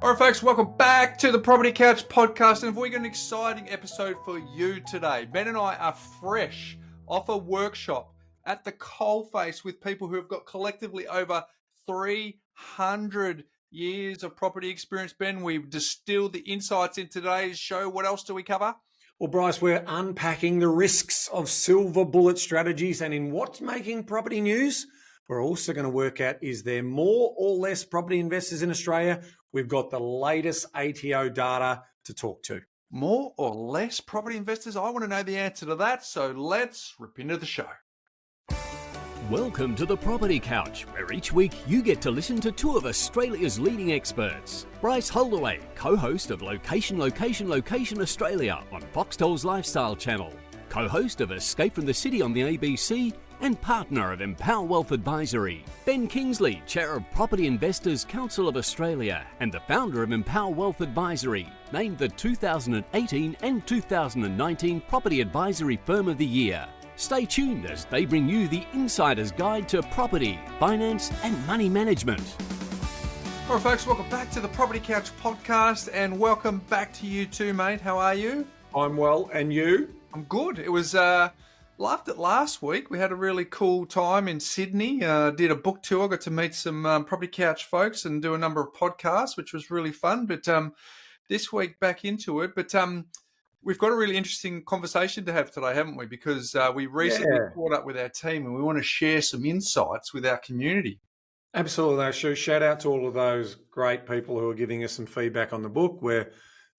All right, folks, welcome back to the Property Couch podcast. And we've got an exciting episode for you today. Ben and I are fresh off a workshop at the coalface with people who have got collectively over 300 years of property experience. Ben, we've distilled the insights in today's show. What else do we cover? Well, Bryce, we're unpacking the risks of silver bullet strategies, and in what's making property news, we're also going to work out, is there more or less property investors in Australia? We've got the latest ATO data to talk to. More or less property investors? I want to know the answer to that, so let's rip into the show. Welcome to the Property Couch, where each week you get to listen to two of Australia's leading experts. Bryce Holdaway, co-host of Location Australia on Foxtel's Lifestyle Channel, co-host of Escape from the City on the ABC, and partner of Empower Wealth Advisory. Ben Kingsley, chair of Property Investors Council of Australia and the founder of Empower Wealth Advisory, named the 2018 and 2019 Property Advisory Firm of the Year. Stay tuned as they bring you the insider's guide to property, finance and money management. All right, folks, welcome back to the Property Couch podcast, and welcome back to you too, mate. How are you? I'm well, and you? I'm good. It was laughed at last week. We had a really cool time in Sydney. Did a book tour, got to meet some Property Couch folks and do a number of podcasts, which was really fun. But this week back into it. But we've got a really interesting conversation to have today, haven't we? Because we recently caught up with our team and we want to share some insights with our community. Absolutely. Shout out to all of those great people who are giving us some feedback on the book. We're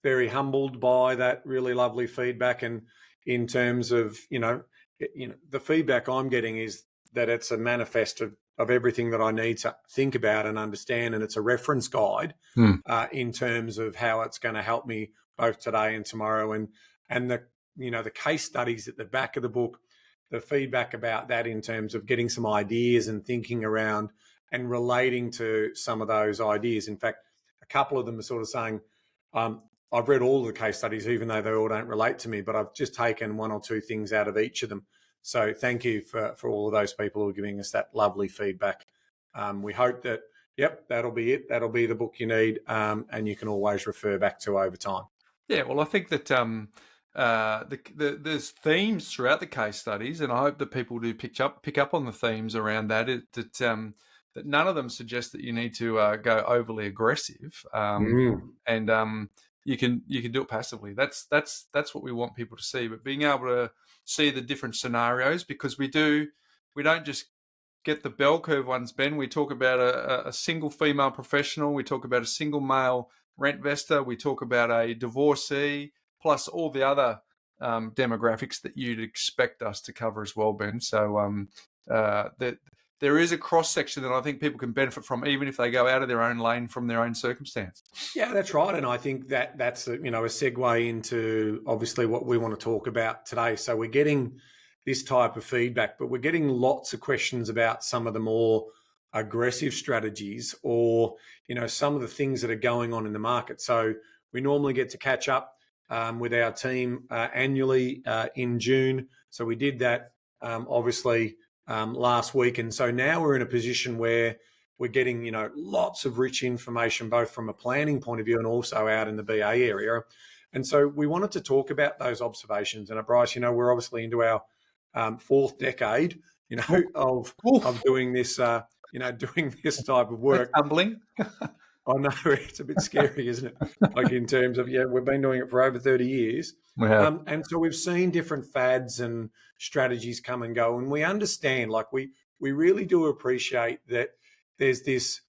very humbled by that really lovely feedback. And in terms of, the feedback I'm getting is that it's a manifest of everything that I need to think about and understand. And it's a reference guide in terms of how it's going to help me both today and tomorrow. And the case studies at the back of the book, the feedback about that in terms of getting some ideas and thinking around and relating to some of those ideas. In fact, a couple of them are sort of saying, I've read all of the case studies, even though they all don't relate to me, but I've just taken one or two things out of each of them. So thank you for all of those people who are giving us that lovely feedback. We hope that, that'll be it. That'll be the book you need, and you can always refer back to over time. Yeah, well, I think that there's themes throughout the case studies, and I hope that people do pick up on the themes around that. That none of them suggest that you need to go overly aggressive, and you can do it passively. That's what we want people to see. But being able to see the different scenarios, because we don't just get the bell curve ones, Ben. We talk about a single female professional. We talk about a single male rent investor. We talk about a divorcee, plus all the other demographics that you'd expect us to cover as well, Ben. So there is a cross-section that I think people can benefit from, even if they go out of their own lane from their own circumstance. Yeah, that's right. And I think that's a segue into obviously what we want to talk about today. So we're getting this type of feedback, but we're getting lots of questions about some of the more aggressive strategies or, some of the things that are going on in the market. So we normally get to catch up with our team annually in June. So we did that obviously last week. And so now we're in a position where we're getting, lots of rich information, both from a planning point of view and also out in the BA area. And so we wanted to talk about those observations. And Bryce, we're obviously into our fourth decade, of doing this, doing this type of work. That's humbling. I know, it's a bit scary, isn't it? Like in terms of, we've been doing it for over 30 years. And so we've seen different fads and strategies come and go. And we understand, we really do appreciate that there's this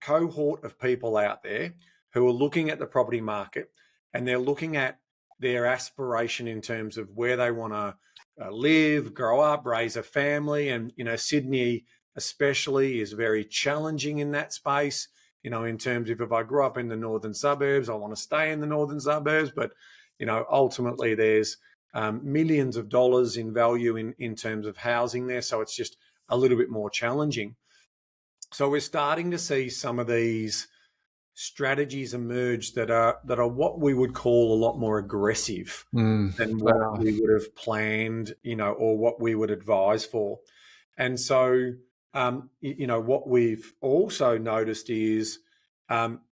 cohort of people out there who are looking at the property market and they're looking at their aspiration in terms of where they want to live, grow up, raise a family. And, Sydney especially is very challenging in that space. In terms of if I grew up in the northern suburbs, I want to stay in the northern suburbs. But, ultimately there's millions of dollars in value in terms of housing there. So it's just a little bit more challenging. So we're starting to see some of these strategies emerge that are what we would call a lot more aggressive than what we would have planned, or what we would advise for. And so, what we've also noticed is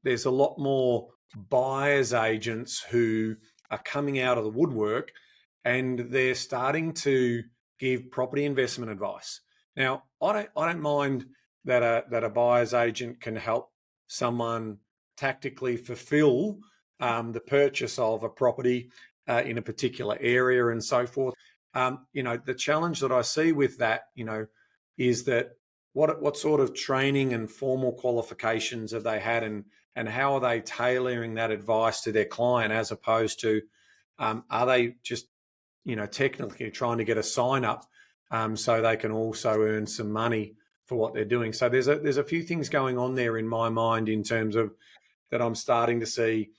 there's a lot more buyers agents who are coming out of the woodwork, and they're starting to give property investment advice. Now, I don't mind that a buyer's agent can help someone tactically fulfill the purchase of a property in a particular area and so forth. The challenge that I see with that, is that what sort of training and formal qualifications have they had, and how are they tailoring that advice to their client, as opposed to are they just technically trying to get a sign up so they can also earn some money for what they're doing. So there's a few things going on there in my mind, in terms of that I'm starting to see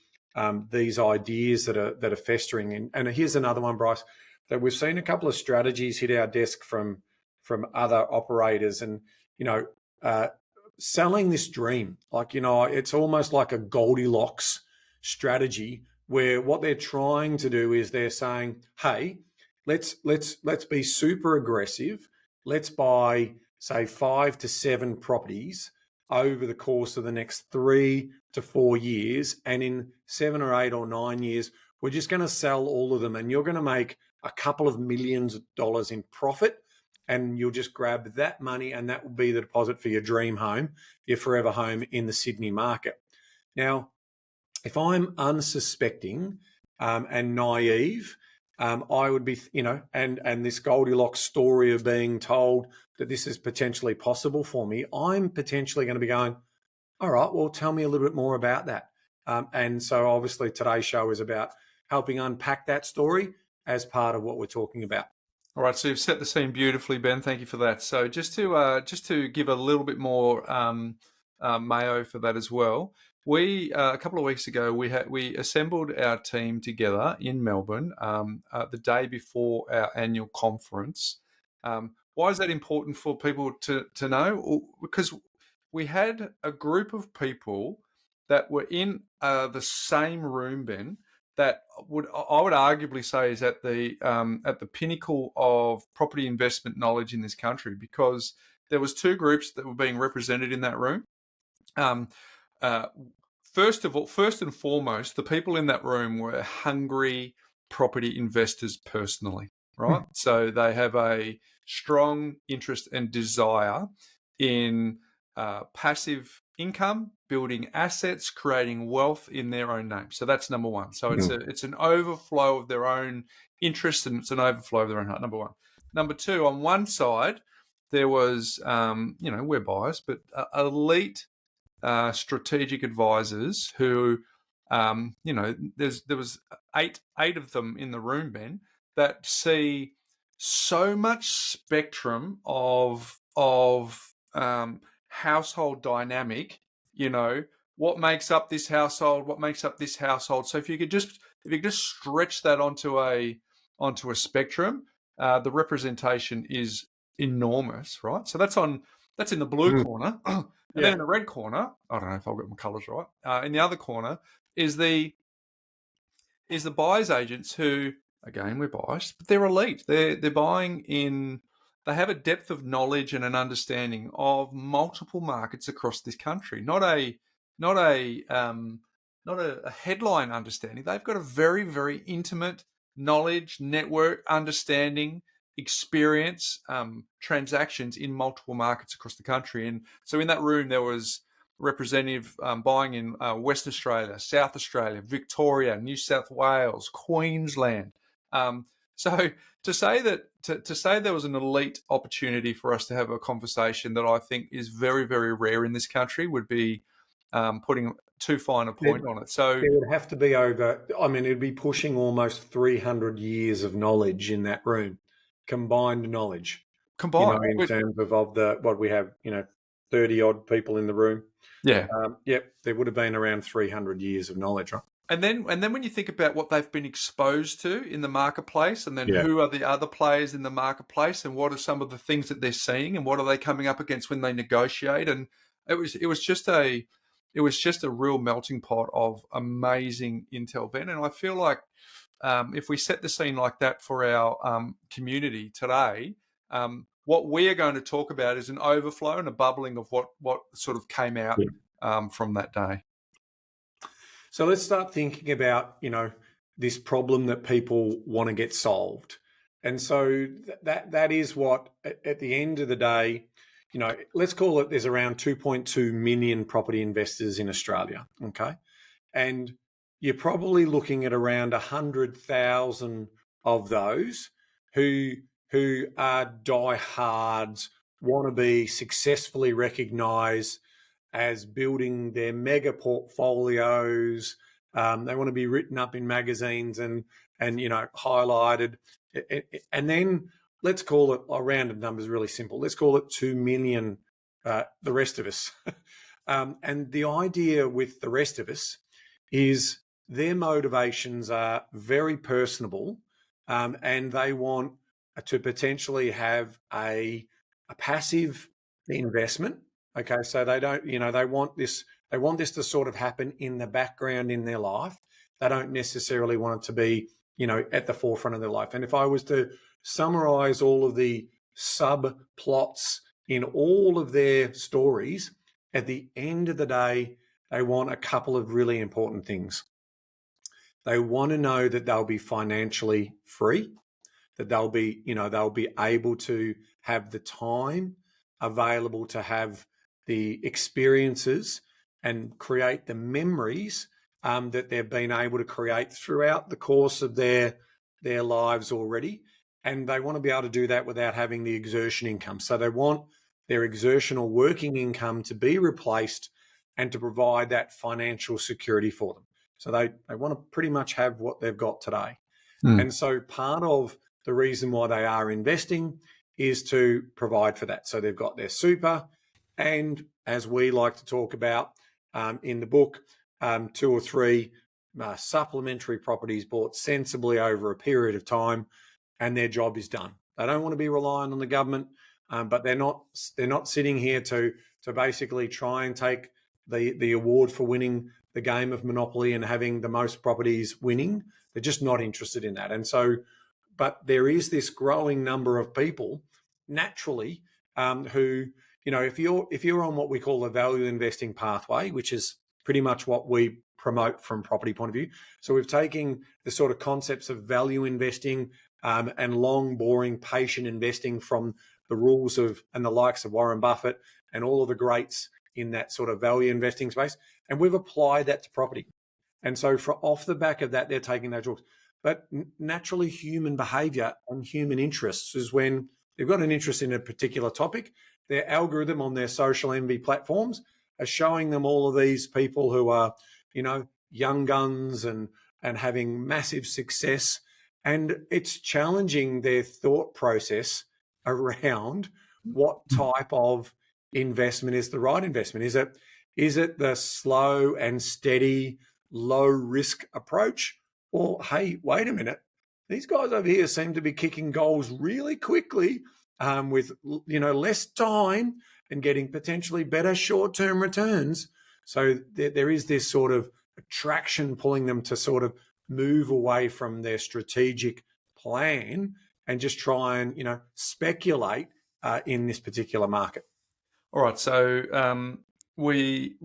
these ideas that are festering. And here's another one, Bryce, that we've seen a couple of strategies hit our desk from other operators, and selling this dream, it's almost like a Goldilocks strategy, where what they're trying to do is they're saying, hey, let's be super aggressive. Let's buy, say, 5 to 7 properties over the course of the next 3 to 4 years. And in 7 or 8 or 9 years, we're just going to sell all of them, and you're going to make a couple of millions of dollars in profit, and you'll just grab that money, and that will be the deposit for your dream home, your forever home in the Sydney market. Now, if I'm unsuspecting and naive, I would be, and this Goldilocks story of being told that this is potentially possible for me, I'm potentially going to be going, all right, well, tell me a little bit more about that. And so obviously today's show is about helping unpack that story as part of what we're talking about. All right, so you've set the scene beautifully, Ben. Thank you for that. So just to give a little bit more mayo for that as well, we a couple of weeks ago we assembled our team together in Melbourne the day before our annual conference. Why is that important for people to know? Because we had a group of people that were in the same room, Ben, that I would arguably say is at the pinnacle of property investment knowledge in this country, because there was 2 groups that were being represented in that room. First and foremost, the people in that room were hungry property investors personally, right? So they have a strong interest and desire in passive income, building assets, creating wealth in their own name. So that's number one. So it's an overflow of their own interests, and it's an overflow of their own heart, number one. Number two, on one side, there was, we're biased, but elite strategic advisors who, there was eight of them in the room, Ben, that see so much spectrum of household dynamic, what makes up this household, what makes up this household. So if you could just stretch that onto a spectrum, the representation is enormous, right? So that's in the blue corner. And then in the red corner, I don't know if I've got my colours right. In the other corner is the buyer's agents who, again, we're biased, but they're elite. They're buying in. They have a depth of knowledge and an understanding of multiple markets across this country. Not a headline understanding. They've got a very, very intimate knowledge, network, understanding, experience, transactions in multiple markets across the country. And so in that room, there was a representative buying in Western Australia, South Australia, Victoria, New South Wales, Queensland. So to say there was an elite opportunity for us to have a conversation that I think is very, very rare in this country would be putting too fine a point on it. So it would have to be it'd be pushing almost 300 years of knowledge in that room. Combined knowledge, in terms of what we have, 30 odd people in the room. Yeah. There would have been around 300 years of knowledge, right? And then when you think about what they've been exposed to in the marketplace, and then who are the other players in the marketplace, and what are some of the things that they're seeing, and what are they coming up against when they negotiate, and it was just a real melting pot of amazing intel, Ben. And I feel like if we set the scene like that for our community today, what we are going to talk about is an overflow and a bubbling of what sort of came out from that day. So let's start thinking about, this problem that people want to get solved. And so that is what, at the end of the day, let's call it, there's around 2.2 million property investors in Australia, okay? And you're probably looking at around 100,000 of those who are diehards, want to be successfully recognised as building their mega portfolios. They want to be written up in magazines and highlighted. And then let's call it, a rounded number is really simple. Let's call it 2 million, the rest of us. And the idea with the rest of us is their motivations are very personable, and they want to potentially have a passive investment. Okay, so they don't, they want this to sort of happen in the background in their life. They don't necessarily want it to be, at the forefront of their life. And if I was to summarize all of the subplots in all of their stories, at the end of the day, they want a couple of really important things. They want to know that they'll be financially free, that they'll be able to have the time available to have the experiences and create the memories that they've been able to create throughout the course of their lives already. And they want to be able to do that without having the exertion income. So they want their exertional working income to be replaced and to provide that financial security for them. So they want to pretty much have what they've got today. And so part of the reason why they are investing is to provide for that. So they've got their super, and as we like to talk about in the book, 2 or 3 supplementary properties bought sensibly over a period of time, and their job is done. They don't want to be reliant on the government, but they're not sitting here to basically try and take the award for winning the game of Monopoly and having the most properties winning. They're just not interested in that. And so, but there is this growing number of people naturally who, if you're on what we call a value investing pathway, which is pretty much what we promote from property point of view. So we've taken the sort of concepts of value investing and long, boring, patient investing from the rules of and the likes of Warren Buffett and all of the greats in that sort of value investing space. And we've applied that to property. And so off the back of that, they're taking those rules. But naturally, human behavior and human interests is when they've got an interest in a particular topic, their algorithm on their social envy platforms are showing them all of these people who are, young guns and having massive success. And it's challenging their thought process around what type of investment is the right investment. Is it the slow and steady, low risk approach? Or, hey, wait a minute, these guys over here seem to be kicking goals really quickly with, less time and getting potentially better short-term returns. So there is this sort of attraction pulling them to sort of move away from their strategic plan and just try and, speculate in this particular market. All right. So we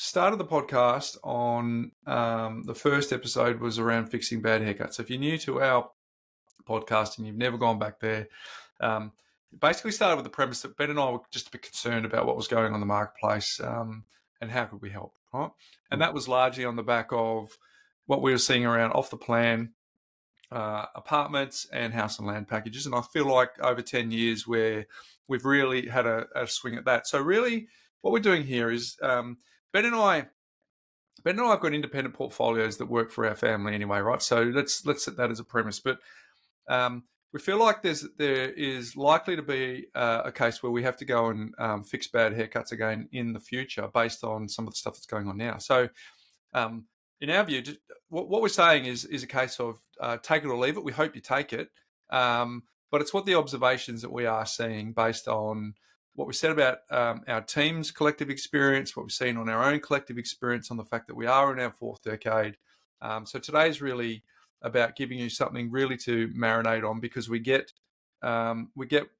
started the podcast on the first episode was around fixing bad haircuts. So if you're new to our podcast and you've never gone back there, basically started with the premise that Ben and I were just a bit concerned about what was going on in the marketplace and how could we help, right? And that was largely on the back of what we were seeing around off the plan apartments and house and land packages. And I feel like over 10 years where we've really had a swing at that. So really what we're doing here is Ben and I have got independent portfolios that work for our family anyway, right? So let's set that as a premise. But we feel like there is likely to be a case where we have to go and fix bad haircuts again in the future based on some of the stuff that's going on now. So in our view, what we're saying is a case of take it or leave it. We hope you take it. But it's what the observations that we are seeing based on what we said about our team's collective experience, what we've seen on our own collective experience on the fact that we are in our 4th decade. So today's really about giving you something really to marinate on because we get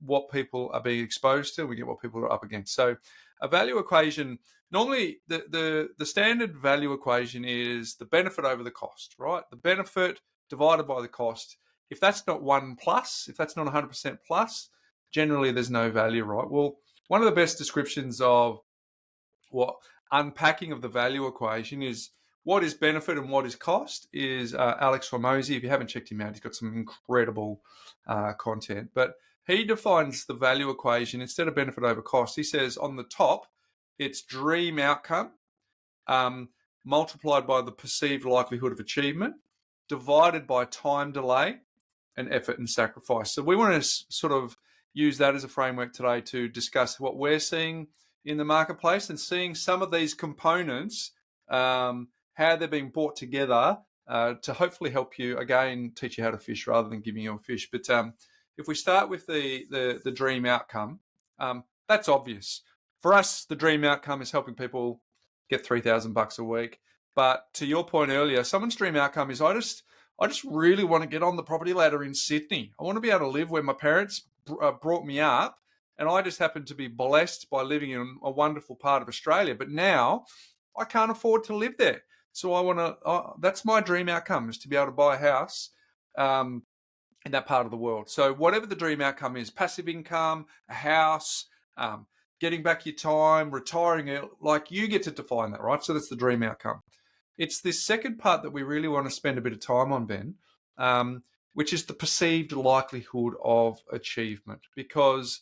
what people are being exposed to, we get what people are up against. So a value equation, normally the standard value equation is the benefit over the cost, right? The benefit divided by the cost. If that's not 1 plus, if that's not 100% plus, generally there's no value, right? Well, one of the best descriptions of what unpacking of the value equation is what is benefit and what is cost is Alex Hormozi. If you haven't checked him out, he's got some incredible content. But he defines the value equation instead of benefit over cost. He says on the top, it's dream outcome multiplied by the perceived likelihood of achievement divided by time delay and effort and sacrifice. So we want to sort of use that as a framework today to discuss what we're seeing in the marketplace and seeing some of these components, how they're being brought together to hopefully help you, again, teach you how to fish rather than giving you a fish. But if we start with the dream outcome, that's obvious. For us, the dream outcome is helping people get $3,000 a week. But to your point earlier, someone's dream outcome is I just really want to get on the property ladder in Sydney. I want to be able to live where my parents brought me up, and I just happen to be blessed by living in a wonderful part of Australia. But now I can't afford to live there. So I want to, that's my dream outcome, is to be able to buy a house in that part of the world. So whatever the dream outcome is, passive income, a house, getting back your time, retiring, like you get to define that, right? So that's the dream outcome. It's this second part that we really want to spend a bit of time on, Ben, which is the perceived likelihood of achievement. Because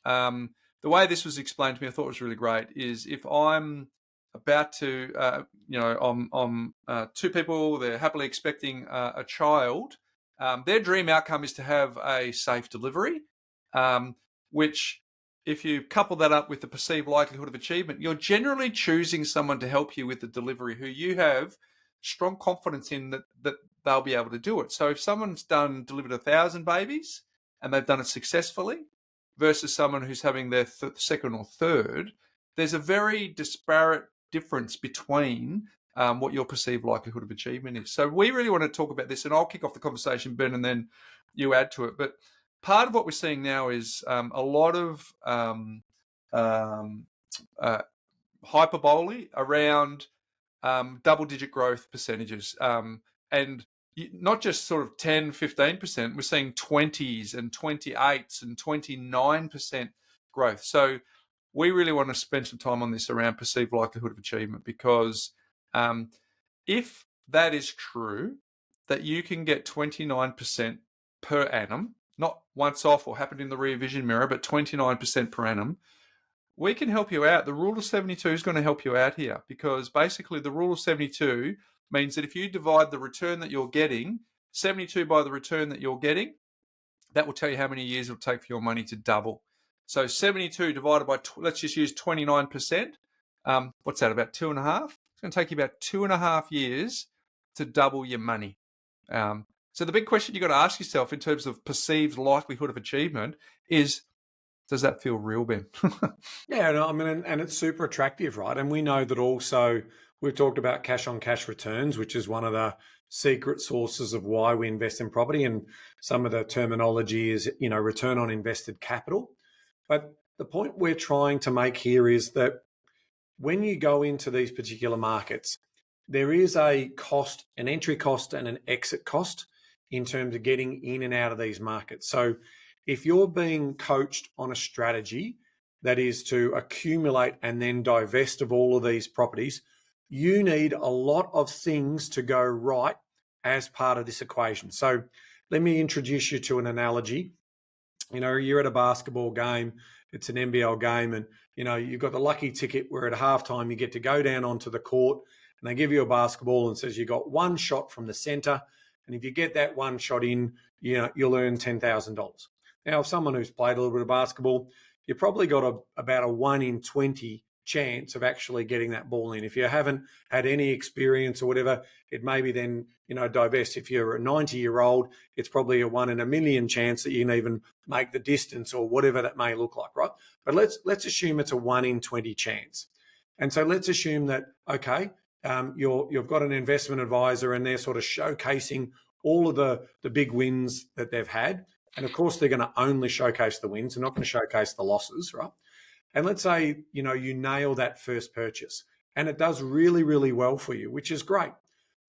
the way this was explained to me, I thought was really great, is if I'm about to, I'm two people, they're happily expecting a child, their dream outcome is to have a safe delivery, which if you couple that up with the perceived likelihood of achievement, you're generally choosing someone to help you with the delivery who you have strong confidence in that they'll be able to do it. So if someone's delivered 1,000 babies and they've done it successfully versus someone who's having their second or third, there's a very disparate difference between what your perceived likelihood of achievement is. So we really want to talk about this, and I'll kick off the conversation, Ben, and then you add to it. But part of what we're seeing now is a lot of hyperbole around double-digit growth percentages. And not just sort of 10, 15%, we're seeing 20s and 28s and 29% growth. So we really want to spend some time on this around perceived likelihood of achievement, because if that is true, that you can get 29% per annum, not once off or happened in the rear vision mirror, but 29% per annum, we can help you out. The rule of 72 is going to help you out here, because basically the rule of 72 means that if you divide the return that you're getting, 72 by the return that you're getting, that will tell you how many years it'll take for your money to double. So 72 divided by, let's just use 29%. What's that, about 2.5? It's going to take you about 2.5 years to double your money. So the big question you've got to ask yourself in terms of perceived likelihood of achievement is, does that feel real, Ben? Yeah, no, I mean, and it's super attractive, right? And we know that also we've talked about cash on cash returns, which is one of the secret sources of why we invest in property. And some of the terminology is, return on invested capital. But the point we're trying to make here is that when you go into these particular markets, there is a cost, an entry cost and an exit cost in terms of getting in and out of these markets. So if you're being coached on a strategy that is to accumulate and then divest of all of these properties, you need a lot of things to go right as part of this equation. So let me introduce you to an analogy. You're at a basketball game, it's an NBL game, and you've got the lucky ticket where at halftime you get to go down onto the court and they give you a basketball and says you got one shot from the center, and if you get that one shot in, you'll earn $10,000. Now, if someone who's played a little bit of basketball, you've probably got about a 1 in 20 chance of actually getting that ball in. If you haven't had any experience or whatever, it may be then, divest. If you're a 90-year-old, it's probably a 1 in a million chance that you can even make the distance or whatever that may look like, right? But let's assume it's a 1 in 20 chance. And so let's assume that, okay, you've got an investment advisor and they're sort of showcasing all of the big wins that they've had. And of course, they're going to only showcase the wins. They're not going to showcase the losses, right? And let's say, you nail that first purchase and it does really, really well for you, which is great.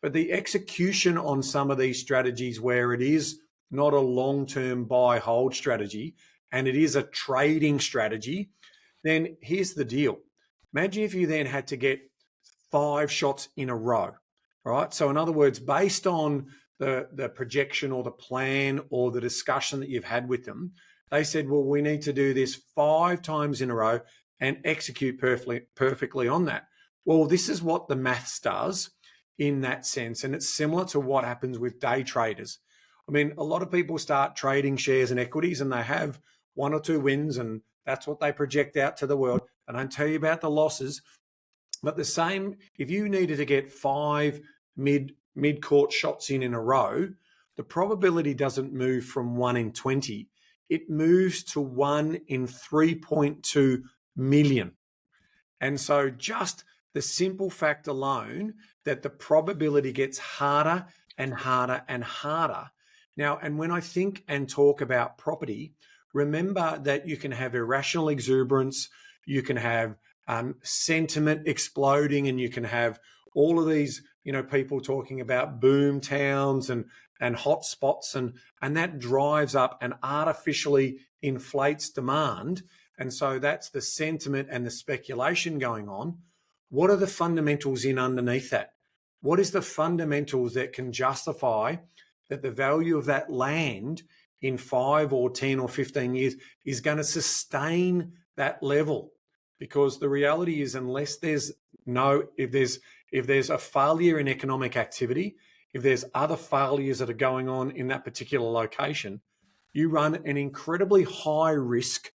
But the execution on some of these strategies where it is not a long-term buy hold strategy and it is a trading strategy, then here's the deal. Imagine if you then had to get 5 shots in a row, right? So in other words, based on the projection or the plan or the discussion that you've had with them, they said, well, we need to do this 5 times in a row and execute perfectly on that. Well, this is what the maths does in that sense. And it's similar to what happens with day traders. I mean, a lot of people start trading shares and equities and they have 1 or 2 wins and that's what they project out to the world. I don't tell you about the losses, but the same, if you needed to get 5 mid-court shots in a row, the probability doesn't move from 1 in 20. It moves to 1 in 3.2 million. And so just the simple fact alone that the probability gets harder and harder and harder. Now, and when I think and talk about property, remember that you can have irrational exuberance, you can have sentiment exploding, and you can have all of these, people talking about boom towns and hot spots, and that drives up and artificially inflates demand. And so that's the sentiment and the speculation going on. What are the fundamentals in underneath that? What is the fundamentals that can justify that the value of that land in 5 or 10 or 15 years is going to sustain that level? Because the reality is, unless if there's a failure in economic activity, if there's other failures that are going on in that particular location, you run an incredibly high risk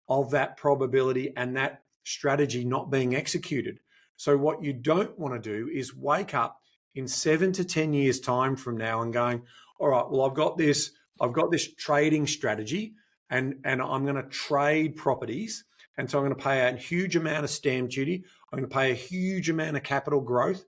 of that probability and that strategy not being executed. So what you don't want to do is wake up in 7 to 10 years time from now and going, all right, well, I've got this trading strategy and I'm going to trade properties. And so I'm going to pay a huge amount of stamp duty. I'm going to pay a huge amount of capital growth.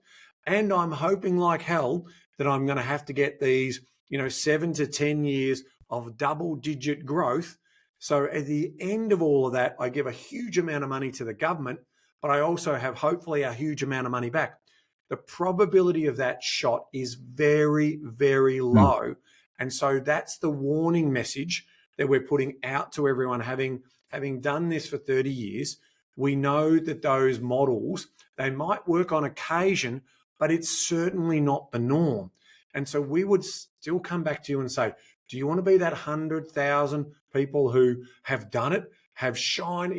And I'm hoping like hell that I'm going to have to get these, 7 to 10 years of double-digit growth. So at the end of all of that, I give a huge amount of money to the government, but I also have hopefully a huge amount of money back. The probability of that shot is very, very low. And so that's the warning message that we're putting out to everyone. Having done this for 30 years, we know that those models, they might work on occasion, but it's certainly not the norm. And so we would still come back to you and say, do you want to be that 100,000 people who have done it, have shined,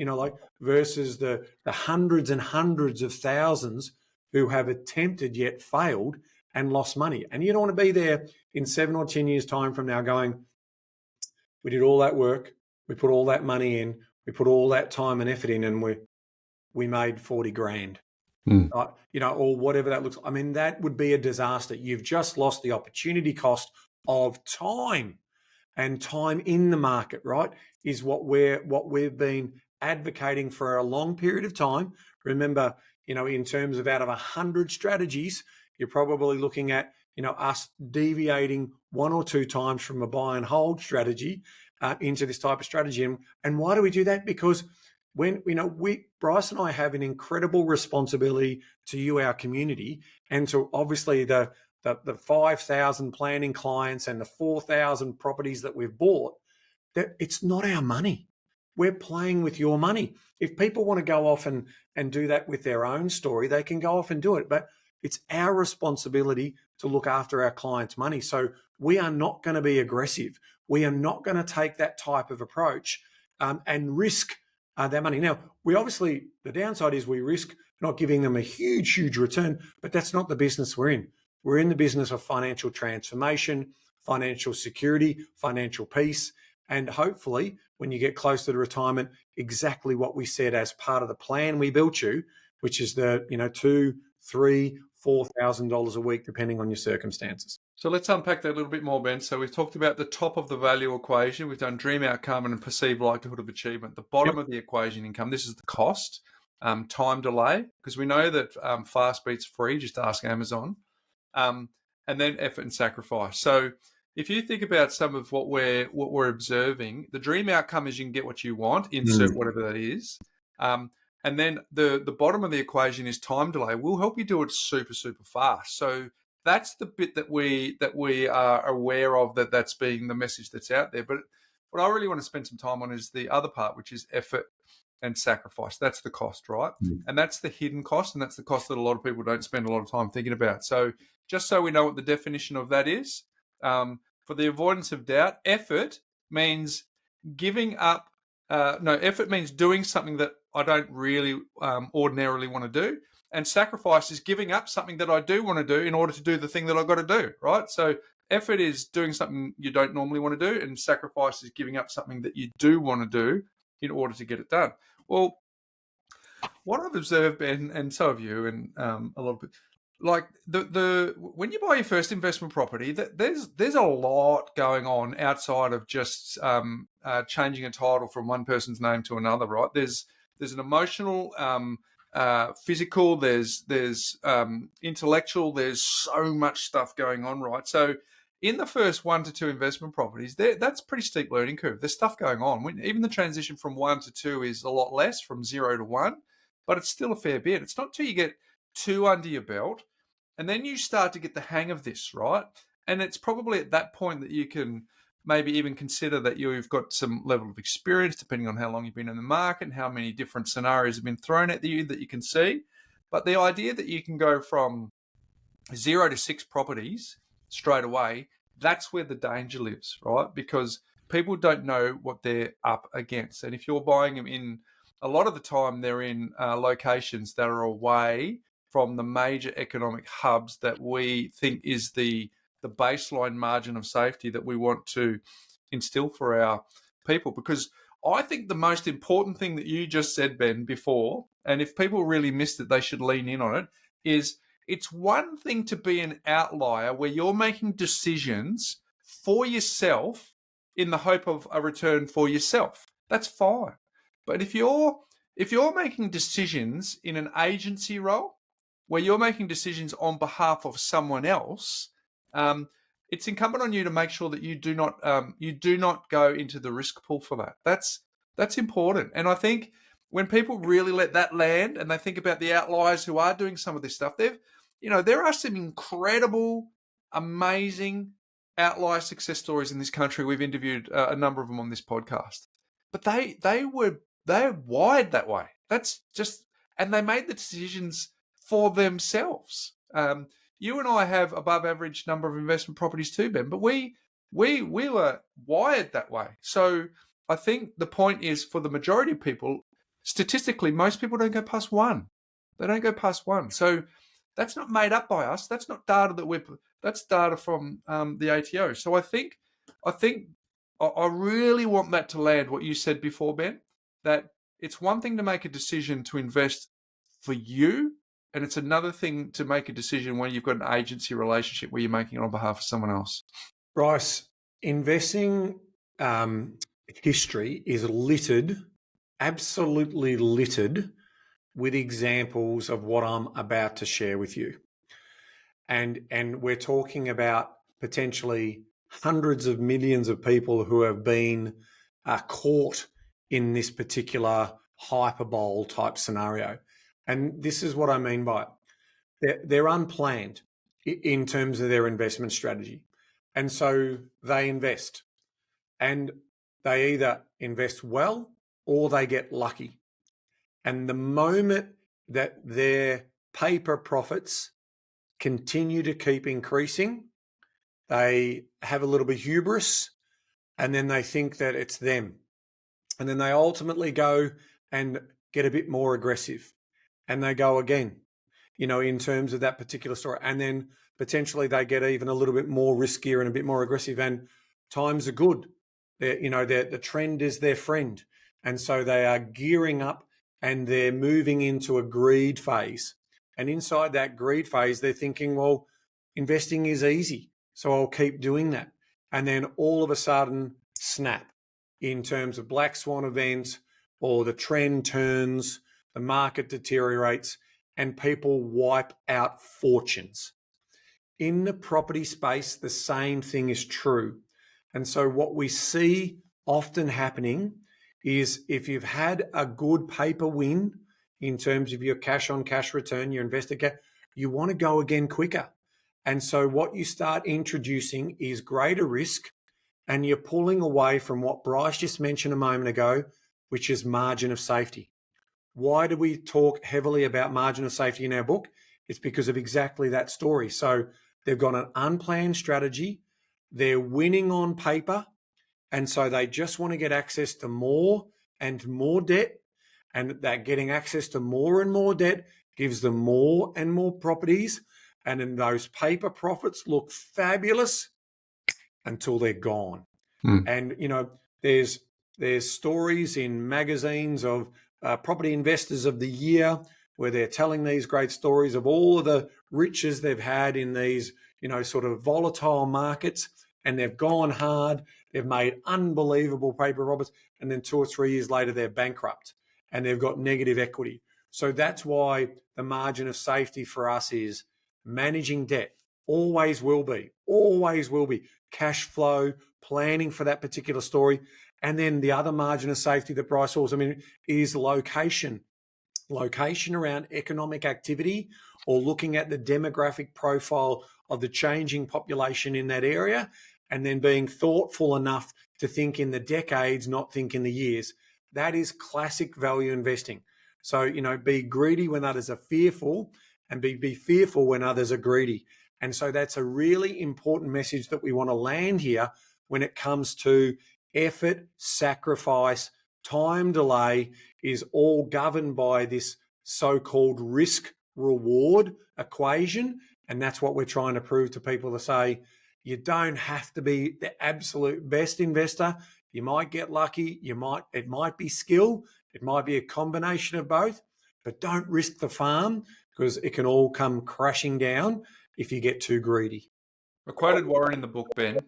versus the hundreds and hundreds of thousands who have attempted yet failed and lost money? And you don't want to be there in 7 or 10 years' time from now going, we did all that work, we put all that money in, we put all that time and effort in, and we made 40 grand, or whatever that looks like. I mean, that would be a disaster. You've just lost the opportunity cost of time, and time in the market, right, is what we've been advocating for a long period of time. Remember, in terms of out of 100 strategies, you're probably looking at, us deviating 1 or 2 times from a buy and hold strategy into this type of strategy. And why do we do that? Because when, Bryce and I have an incredible responsibility to you, our community, and to obviously the 5,000 planning clients and the 4,000 properties that we've bought, that it's not our money. We're playing with your money. If people want to go off and do that with their own story, they can go off and do it. But it's our responsibility to look after our clients' money. So we are not going to be aggressive. We are not going to take that type of approach and risk their money. Now, the downside is we risk not giving them a huge, huge return, but that's not the business we're in. We're in the business of financial transformation, financial security, financial peace, and hopefully when you get close to the retirement, exactly what we said as part of the plan we built you, which is the, $2,000, $3,000, $4,000 a week, depending on your circumstances. So let's unpack that a little bit more, Ben. So we've talked about the top of the value equation. We've done dream outcome and perceived likelihood of achievement. The bottom of the equation, income, this is the cost, time delay, because we know that fast beats free, just ask Amazon, and then effort and sacrifice. So if you think about some of what we're observing, the dream outcome is you can get what you want, insert whatever that is. And then the bottom of the equation is time delay. We'll help you do it super, super fast. So that's the bit that we are aware of, that's being the message that's out there. But what I really want to spend some time on is the other part, which is effort and sacrifice. That's the cost, right? And that's the hidden cost, and that's the cost that a lot of people don't spend a lot of time thinking about. So just so we know what the definition of that is, for the avoidance of doubt, effort means giving up. Effort means doing something that I don't really ordinarily want to do. And sacrifice is giving up something that I do want to do in order to do the thing that I've got to do, right? So effort is doing something you don't normally want to do, and sacrifice is giving up something that you do want to do in order to get it done. Well, what I've observed, Ben, and so have you, and a lot of people, like when you buy your first investment property, there's a lot going on outside of just changing a title from one person's name to another, right? There's an emotional, physical, there's intellectual, there's so much stuff going on, right? So in the first 1 to 2 investment properties, that's a pretty steep learning curve. There's stuff going on. Even the transition from 1 to 2 is a lot less, from 0 to 1, but it's still a fair bit. It's not till you get 2 under your belt, and then you start to get the hang of this, right? And it's probably at that point that you can maybe even consider that you've got some level of experience, depending on how long you've been in the market and how many different scenarios have been thrown at you that you can see. But the idea that you can go from 0 to 6 properties straight away, that's where the danger lives, right? Because people don't know what they're up against. And if you're buying them in, a lot of the time they're in locations that are away from the major economic hubs that we think is the baseline margin of safety that we want to instill for our people. Because I think the most important thing that you just said, Ben, before, and if people really missed it, they should lean in on it, is it's one thing to be an outlier where you're making decisions for yourself in the hope of a return for yourself. That's fine. But if you're making decisions in an agency role, where you're making decisions on behalf of someone else, it's incumbent on you to make sure that you do not go into the risk pool for that. That's important. And I think when people really let that land and they think about the outliers who are doing some of this stuff, there are some incredible, amazing outlier success stories in this country. We've interviewed a number of them on this podcast, but they're wired that way. And they made the decisions for themselves. You and I have above average number of investment properties too, Ben, but we were wired that way. So I think the point is, for the majority of people, statistically, most people don't go past 1. They don't go past 1. So that's not made up by us. That's not data that's data from the ATO. So I think I really want that to land, what you said before, Ben, that it's one thing to make a decision to invest for you, and it's another thing to make a decision when you've got an agency relationship where you're making it on behalf of someone else. Bryce, investing history is absolutely littered with examples of what I'm about to share with you. And we're talking about potentially hundreds of millions of people who have been caught in this particular hyperbole type scenario. And this is what I mean by it. They're unplanned in terms of their investment strategy. And so they invest, and they either invest well or they get lucky. And the moment that their paper profits continue to keep increasing, they have a little bit of hubris, and then they think that it's them. And then they ultimately go and get a bit more aggressive, and they go again, in terms of that particular story. And then potentially they get even a little bit more riskier and a bit more aggressive, and times are good. The trend is their friend. And so they are gearing up and they're moving into a greed phase. And inside that greed phase, they're thinking, well, investing is easy, so I'll keep doing that. And then all of a sudden, snap, in terms of black swan event, or the trend turns, the market deteriorates, and people wipe out fortunes. In the property space, the same thing is true. And so what we see often happening is if you've had a good paper win in terms of your cash on cash return, your investor cash, you want to go again quicker. And so what you start introducing is greater risk, and you're pulling away from what Bryce just mentioned a moment ago, which is margin of safety. Why do we talk heavily about margin of safety in our book? It's because of exactly that story. So they've got an unplanned strategy. They're winning on paper. And so they just want to get access to more and more debt. And that getting access to more and more debt gives them more and more properties. And then those paper profits look fabulous until they're gone. And, you know, there's stories in magazines of property investors of the year where they're telling these great stories of all of the riches they've had in these, you know, sort of volatile markets, and they've gone hard. They've made unbelievable paper profits, and then 2 or 3 years later, they're bankrupt and they've got negative equity. So that's why the margin of safety for us is managing debt. Always will be. Cash flow, planning for that particular story. And then the other margin of safety that Bryce also mentioned is location. Location around economic activity, or looking at the demographic profile of the changing population in that area, and then being thoughtful enough to think in the decades, not think in the years. That is classic value investing. So, you know, be greedy when others are fearful, and be fearful when others are greedy. And so that's a really important message that we want to land here when it comes to effort, sacrifice, time delay is all governed by this so-called risk reward equation. And that's what we're trying to prove to people, to say, you don't have to be the absolute best investor. You might get lucky. It might be skill. It might be a combination of both, but don't risk the farm, because it can all come crashing down if you get too greedy. I quoted Warren in the book, Ben,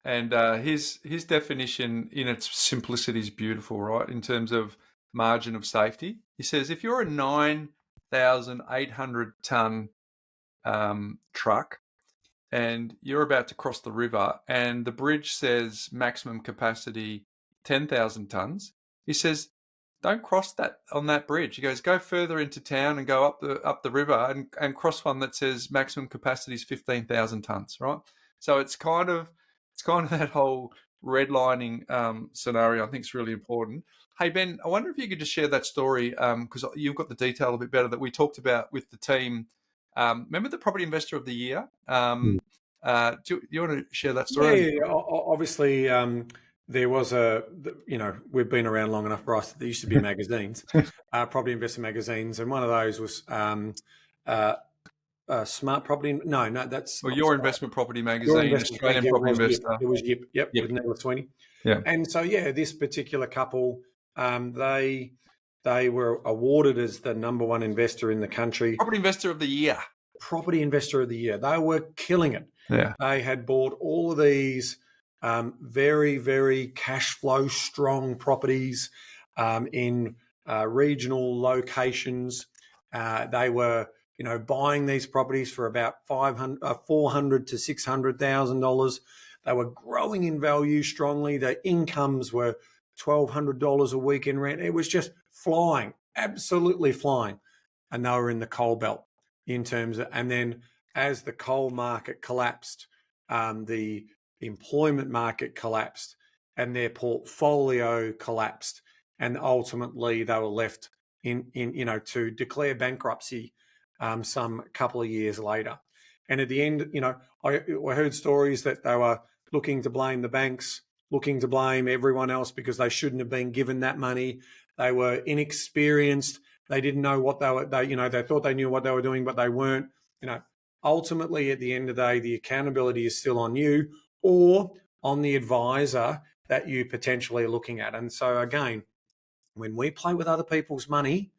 and his definition in its simplicity is beautiful, right? In terms of margin of safety, he says if you're a 9,800 ton truck and you're about to cross the river, and the bridge says maximum capacity 10,000 tons, he says, don't cross that on that bridge. He goes, go further into town and go up the river and cross one that says maximum capacity is 15,000 tons, right? So it's kind of that whole redlining scenario. I think is really important. Hey Ben, I wonder if you could just share that story, because you've got the detail a bit better, that we talked about with the team. Remember the Property Investor of the Year? Do you want to share that story? Yeah. Obviously, there was we've been around long enough, Bryce, there used to be magazines, property investor magazines, and one of those was Smart Property. No, that's Your Investment Property magazine, Australian Property Investor. It was Yip, with Nicola Sweeney. Yeah. And so, this particular couple, they were awarded as the number one investor in the country. Property Investor of the Year. Property Investor of the Year. They were killing it. Yeah. They had bought all of these very, very cash flow strong properties in regional locations. They were, buying these properties for about $400,000 to $600,000. They were growing in value strongly. Their incomes were $1,200 a week in rent. It was just flying, absolutely flying. And they were in the coal belt in terms of, and then as the coal market collapsed, the employment market collapsed, and their portfolio collapsed, and ultimately they were left to declare bankruptcy some couple of years later. And at the end, I heard stories that they were looking to blame the banks, looking to blame everyone else because they shouldn't have been given that money. They were inexperienced. They didn't know what they thought they knew what they were doing, but they weren't. Ultimately, at the end of the day, the accountability is still on you or on the advisor that you potentially are looking at. And so again, when we play with other people's money,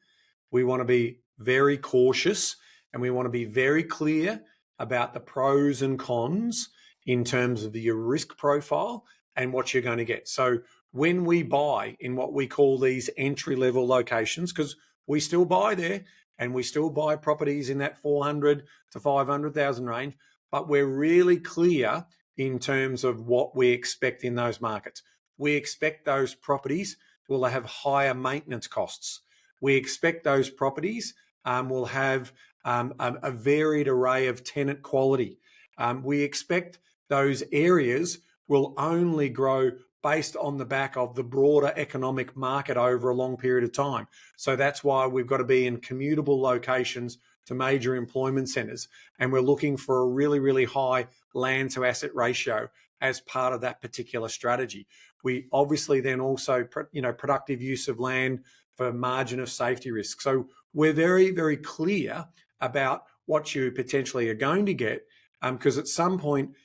we want to be very cautious, and we want to be very clear about the pros and cons in terms of your risk profile and what you're going to get. So when we buy in what we call these entry-level locations, because we still buy there and we still buy properties in that 400 to 500,000 range, but we're really clear in terms of what we expect in those markets. we expect those properties will have higher maintenance costs. We expect those properties will have a varied array of tenant quality. We expect those areas will only grow based on the back of the broader economic market over a long period of time. So that's why we've got to be in commutable locations to major employment centres. And we're looking for a really, really high land to asset ratio as part of that particular strategy. We obviously then also, productive use of land for margin of safety risk. So we're very, very clear about what you potentially are going to get, because at some point,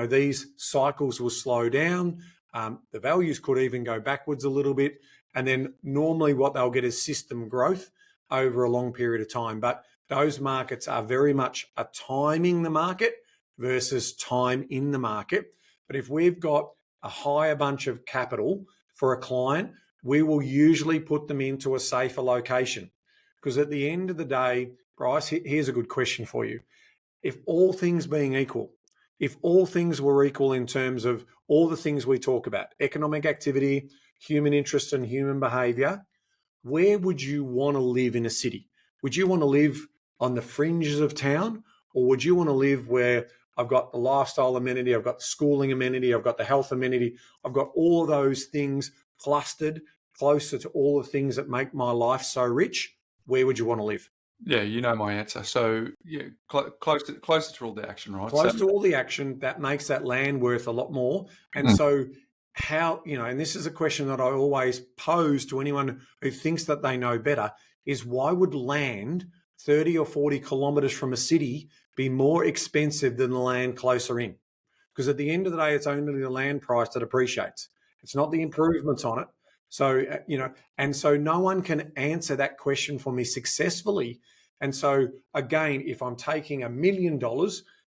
these cycles will slow down. The values could even go backwards a little bit. And then normally what they'll get is system growth over a long period of time. But those markets are very much a timing the market versus time in the market. But if we've got a higher bunch of capital for a client, we will usually put them into a safer location. Because at the end of the day, Bryce, here's a good question for you. If all things being equal, if all things were equal in terms of all the things we talk about, economic activity, human interest and human behaviour, where would you want to live in a city? Would you want to live on the fringes of town, or would you want to live where I've got the lifestyle amenity, I've got the schooling amenity, I've got the health amenity, I've got all of those things clustered closer to all the things that make my life so rich? Where would you want to live? Yeah, you know my answer. So yeah, closer to all the action, right? Close to all the action, that makes that land worth a lot more. And so how, and this is a question that I always pose to anyone who thinks that they know better, is why would land 30 or 40 kilometres from a city be more expensive than the land closer in? Because at the end of the day, it's only the land price that appreciates. It's not the improvements on it. So, and so no one can answer that question for me successfully. And so, again, if I'm taking $1 million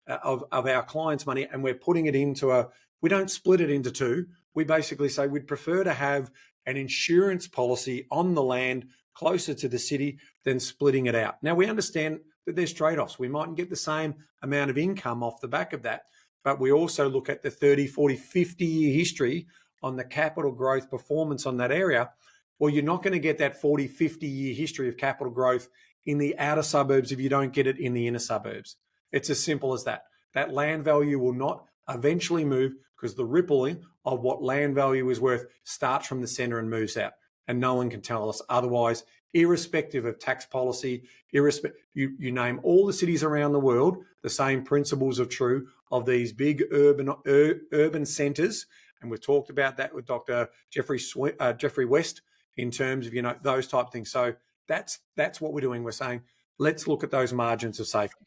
of our clients' money and we're putting it into we don't split it into two. We basically say we'd prefer to have an insurance policy on the land closer to the city than splitting it out. Now, we understand that there's trade-offs. We mightn't get the same amount of income off the back of that, but we also look at the 30, 40, 50-year history on the capital growth performance on that area. Well, you're not going to get that 40, 50-year history of capital growth in the outer suburbs if you don't get it in the inner suburbs. It's as simple as that. That land value will not eventually move because the rippling of what land value is worth starts from the centre and moves out. And no one can tell us otherwise, irrespective of tax policy, you name all the cities around the world, the same principles are true of these big urban centres. And we've talked about that with Dr. Jeffrey West in terms of, those type of things. So that's what we're doing. We're saying, let's look at those margins of safety.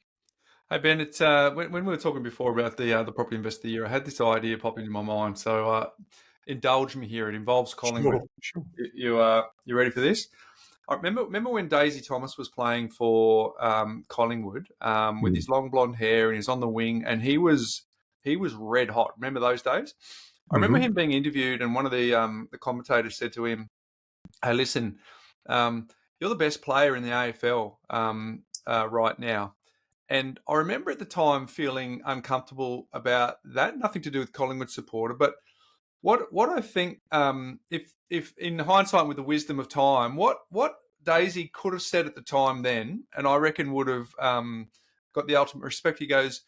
Hey, Ben, it's when we were talking before about the Property Investor of the Year, I had this idea pop into my mind. So indulge me here. It involves Collingwood. Sure. You ready for this? I remember when Daisy Thomas was playing for Collingwood with his long blonde hair and he's on the wing and he was red hot. Remember those days? I remember him being interviewed and one of the commentators said to him, "Hey, listen, you're the best player in the AFL right now." And I remember at the time feeling uncomfortable about that. Nothing to do with Collingwood supporter, but what I think, if in hindsight with the wisdom of time, what Daisy could have said at the time then, and I reckon would have got the ultimate respect. He goes,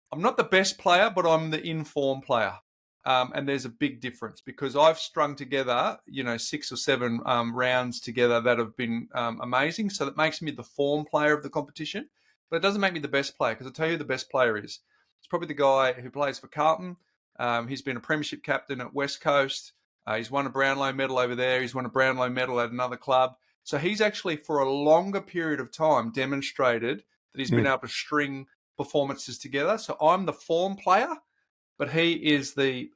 "I'm not the best player, but I'm the in-form player." And there's a big difference because I've strung together, 6 or 7 rounds together that have been amazing. So that makes me the form player of the competition, but it doesn't make me the best player because I'll tell you who the best player is. It's probably the guy who plays for Carlton. He's been a premiership captain at West Coast. He's won a Brownlow medal over there. He's won a Brownlow medal at another club. So he's actually, for a longer period of time, demonstrated that he's been able to string performances together. So I'm the form player, but he is the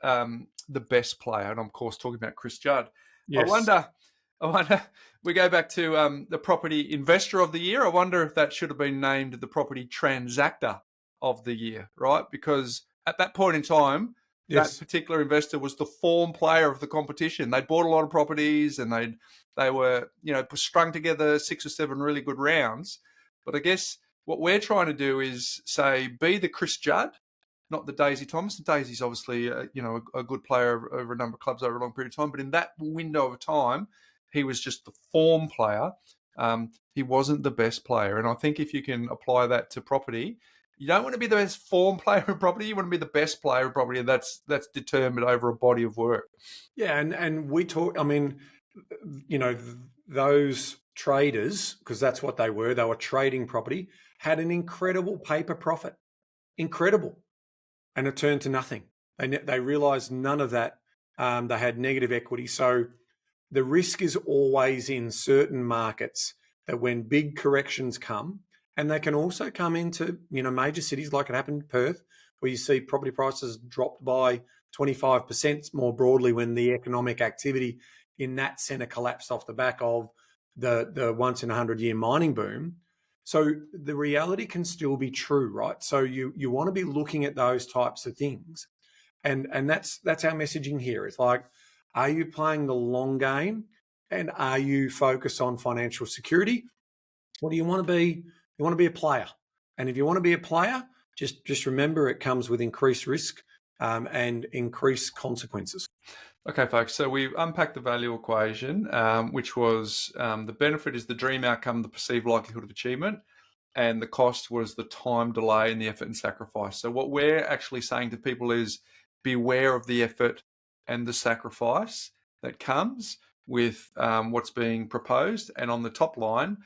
best player. And I'm, of course, talking about Chris Judd. Yes. I wonder, we go back to the Property Investor of the Year. I wonder if that should have been named the Property Transactor of the Year, right? Because at that point in time, that particular investor was the form player of the competition. They bought a lot of properties and they were, strung together 6 or 7 really good rounds. But I guess what we're trying to do is say, be the Chris Judd not the Daisy Thomas. Daisy's obviously, a good player over a number of clubs over a long period of time. But in that window of time, he was just the form player. He wasn't the best player. And I think if you can apply that to property, you don't want to be the best form player in property. You want to be the best player in property, and that's determined over a body of work. Yeah, and we talk. I mean, those traders, because that's what they were trading property, had an incredible paper profit, incredible, and it turned to nothing. They realised none of that. They had negative equity, so the risk is always in certain markets that when big corrections come. And they can also come into, major cities like it happened in Perth, where you see property prices dropped by 25% more broadly when the economic activity in that centre collapsed off the back of the once in 100-year mining boom. So the reality can still be true, right? So you want to be looking at those types of things. And that's our messaging here. It's like, are you playing the long game? And are you focused on financial security? What do you want to be? You want to be a player. And if you want to be a player, just remember it comes with increased risk and increased consequences. Okay, folks. So we unpacked the value equation, which was the benefit is the dream outcome, the perceived likelihood of achievement, and the cost was the time delay and the effort and sacrifice. So what we're actually saying to people is beware of the effort and the sacrifice that comes with what's being proposed. And on the top line,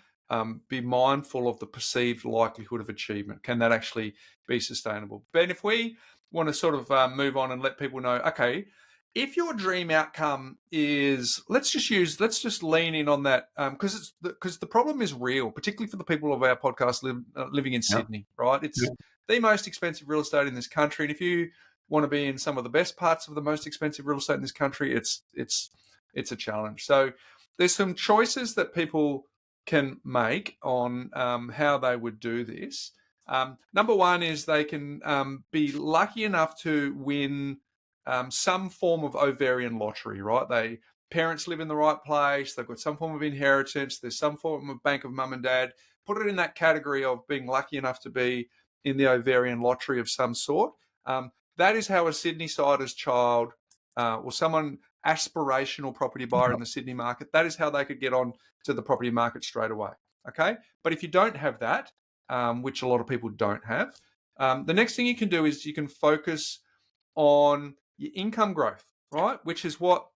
be mindful of the perceived likelihood of achievement. Can that actually be sustainable? Ben, if we want to sort of move on and let people know, okay, if your dream outcome is, let's just lean in on that because the problem is real, particularly for the people of our podcast living in Sydney, right? It's the most expensive real estate in this country, and if you want to be in some of the best parts of the most expensive real estate in this country, it's a challenge. So there's some choices that people can make on how they would do this. Number one is they can be lucky enough to win some form of ovarian lottery, right? Parents live in the right place, they've got some form of inheritance, there's some form of bank of mum and dad. Put it in that category of being lucky enough to be in the ovarian lottery of some sort. That is how a Sydney-siders child or someone aspirational property buyer in the Sydney market, that is how they could get on to the property market straight away. Okay. But if you don't have that, which a lot of people don't have, the next thing you can do is you can focus on your income growth, right? Which is what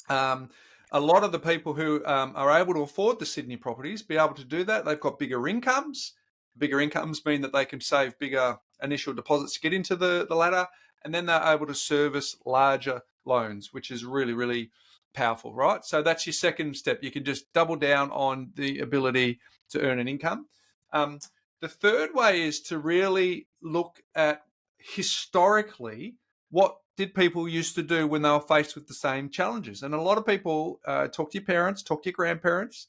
a lot of the people who are able to afford the Sydney properties be able to do that. They've got bigger incomes. Bigger incomes mean that they can save bigger initial deposits to get into the ladder, and then they're able to service larger loans, which is really, really powerful, right? So that's your second step. You can just double down on the ability to earn an income. The third way is to really look at historically what did people used to do when they were faced with the same challenges. And a lot of people talk to your parents, talk to your grandparents.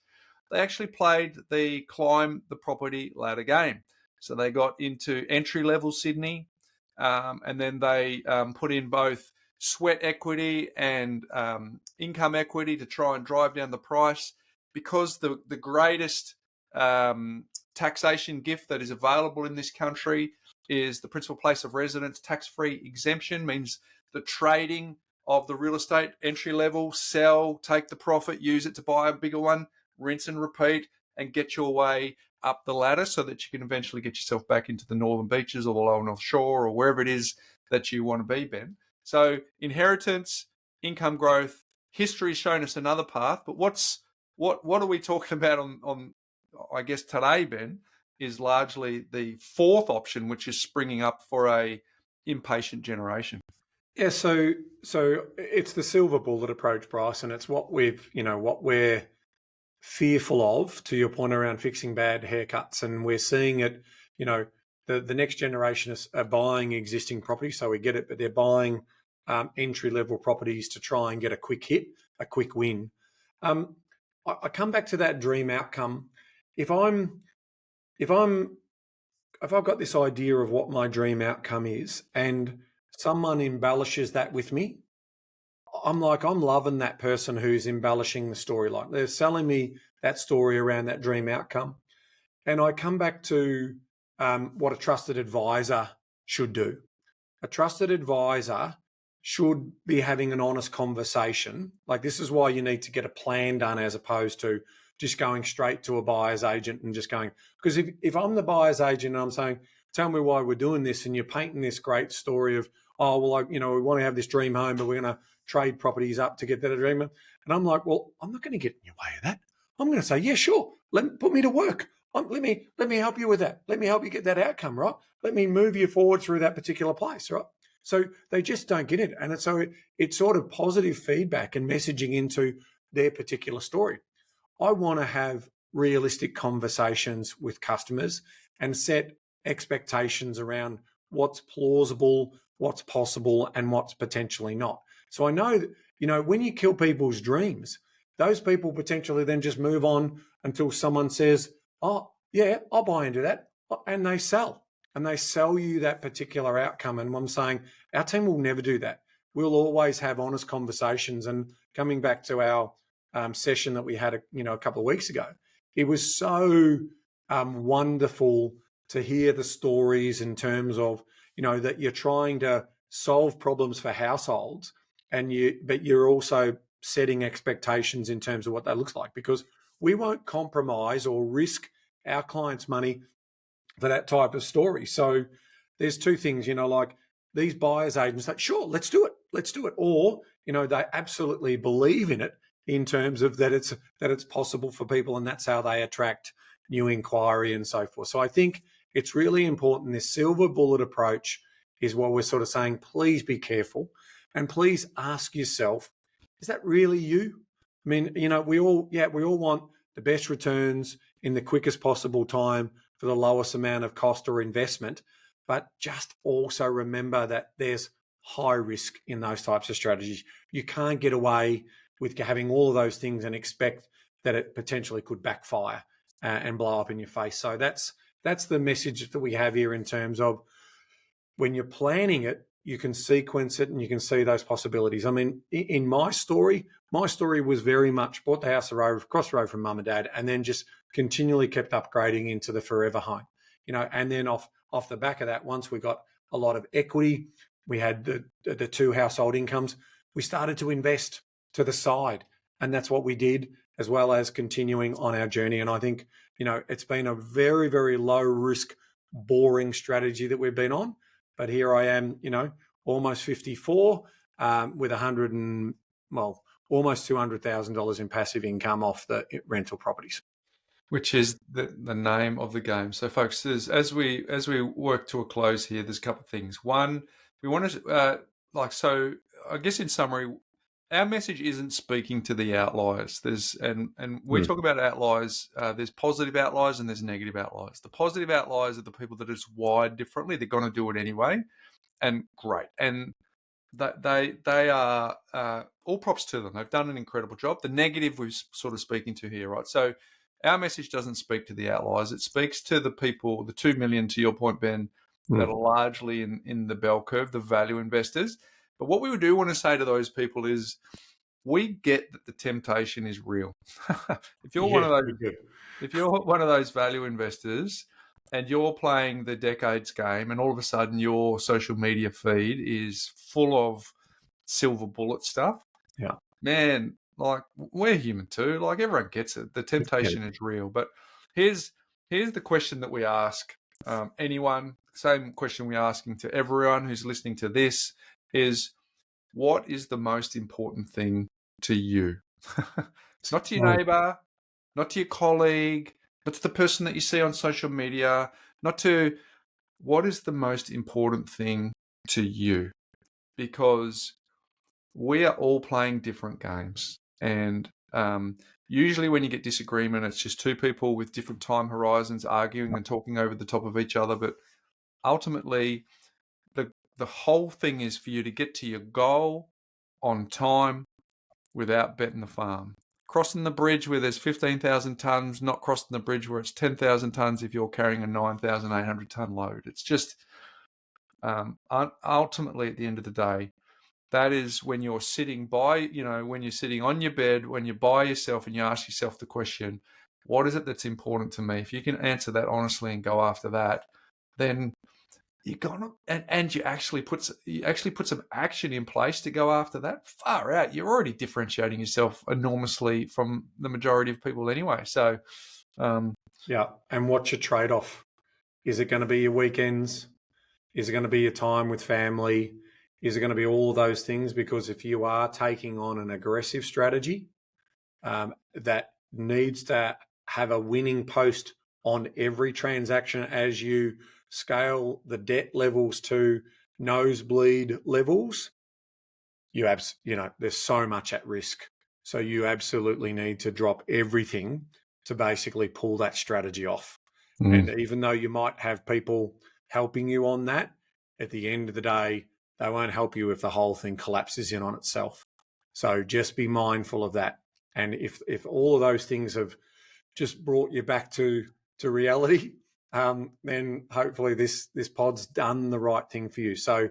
They actually played the climb the property ladder game. So they got into entry-level Sydney, and then they put in both sweat equity and income equity to try and drive down the price, because the greatest taxation gift that is available in this country is the principal place of residence tax-free exemption. Means the trading of the real estate entry level, sell, take the profit, use it to buy a bigger one, rinse and repeat, and get your way up the ladder so that you can eventually get yourself back into the northern beaches or the lower North Shore or wherever it is that you want to be, Ben. So inheritance, income growth, history's shown us another path, but what are we talking about on I guess today, Ben, is largely the fourth option, which is springing up for a impatient generation. Yeah, so it's the silver bullet approach, Bryce, and it's what we're fearful of, to your point around fixing bad haircuts. And we're seeing it, the next generation are buying existing property, so we get it, but they're buying entry-level properties to try and get a quick hit, a quick win. I come back to that dream outcome. If I've got this idea of what my dream outcome is and someone embellishes that with me, I'm loving that person who's embellishing the storyline. They're selling me that story around that dream outcome. And I come back to what a trusted advisor should do. a trusted advisor should be having an honest conversation. Like, this is why you need to get a plan done as opposed to just going straight to a buyer's agent and just going, because if I'm the buyer's agent and I'm saying, tell me why we're doing this, and you're painting this great story of, oh, well, we want to have this dream home, but we're going to trade properties up to get that dream home. And I'm like, well, I'm not going to get in your way of that. I'm going to say, yeah, sure. Put me to work. Let me help you with that. Let me help you get that outcome, right? Let me move you forward through that particular place, right? So they just don't get it. And so it's sort of positive feedback and messaging into their particular story. I want to have realistic conversations with customers and set expectations around what's plausible, what's possible, and what's potentially not. So I know that, when you kill people's dreams, those people potentially then just move on until someone says, oh, yeah, I'll buy into that. And they sell. And they sell you that particular outcome. And I'm saying our team will never do that. We'll always have honest conversations. And coming back to our session that we had, a couple of weeks ago, it was so wonderful to hear the stories in terms of, that you're trying to solve problems for households, but you're also setting expectations in terms of what that looks like, because we won't compromise or risk our clients' money for that type of story. So there's two things, like these buyers agents like, sure, let's do it. Or, they absolutely believe in it in terms of that it's possible for people, and that's how they attract new inquiry and so forth. So I think it's really important. This silver bullet approach is what we're sort of saying. Please be careful, and please ask yourself, is that really you? I mean, we all want the best returns in the quickest possible time for the lowest amount of cost or investment, but just also remember that there's high risk in those types of strategies. You can't get away with having all of those things and expect that it potentially could backfire and blow up in your face. So that's the message that we have here in terms of when you're planning it, you can sequence it and you can see those possibilities. I mean, in my story was very much bought the house across the road from mum and dad, and then just continually kept upgrading into the forever home, and then off the back of that, once we got a lot of equity, we had the two household incomes, we started to invest to the side. And that's what we did, as well as continuing on our journey. And I think, it's been a very, very low risk, boring strategy that we've been on. But here I am, almost 54 with almost $200,000 in passive income off the rental properties. Which is the name of the game. So, folks, as we work to a close here, there's a couple of things. One, we want to so I guess in summary, our message isn't speaking to the outliers. And we talk about outliers. There's positive outliers and there's negative outliers. The positive outliers are the people that are just wired differently. They're going to do it anyway, and great. And they are all props to them. They've done an incredible job. The negative we're sort of speaking to here, right? So our message doesn't speak to the outliers. It speaks to the people, the 2 million, to your point, Ben, that are largely in the bell curve, the value investors. But what we do want to say to those people is, we get that the temptation is real. If you're one of those value investors and you're playing the decades game, and all of a sudden your social media feed is full of silver bullet stuff, man, like, we're human too. Like, everyone gets it. The temptation is real. But here's the question that we ask anyone. Same question we're asking to everyone who's listening to this is, what is the most important thing to you? It's not to your neighbor, not to your colleague, not to the person that you see on social media, what is the most important thing to you? Because we are all playing different games. And usually when you get disagreement, it's just two people with different time horizons arguing and talking over the top of each other. But ultimately, the whole thing is for you to get to your goal on time without betting the farm. Crossing the bridge where there's 15,000 tonnes, not crossing the bridge where it's 10,000 tonnes if you're carrying a 9,800 tonne load. It's just ultimately, at the end of the day, that is when you're sitting when you're sitting on your bed, when you're by yourself and you ask yourself the question, what is it that's important to me? If you can answer that honestly and go after that, then you're gonna and you actually put some action in place to go after that. Far out, you're already differentiating yourself enormously from the majority of people anyway. So, yeah. And what's your trade-off? Is it going to be your weekends? Is it going to be your time with family? Is it going to be all of those things? Because if you are taking on an aggressive strategy that needs to have a winning post on every transaction as you scale the debt levels to nosebleed levels, there's so much at risk. So you absolutely need to drop everything to basically pull that strategy off. And even though you might have people helping you on that, at the end of the day, they won't help you if the whole thing collapses in on itself. So just be mindful of that. And if all of those things have just brought you back to reality, then hopefully this pod's done the right thing for you. So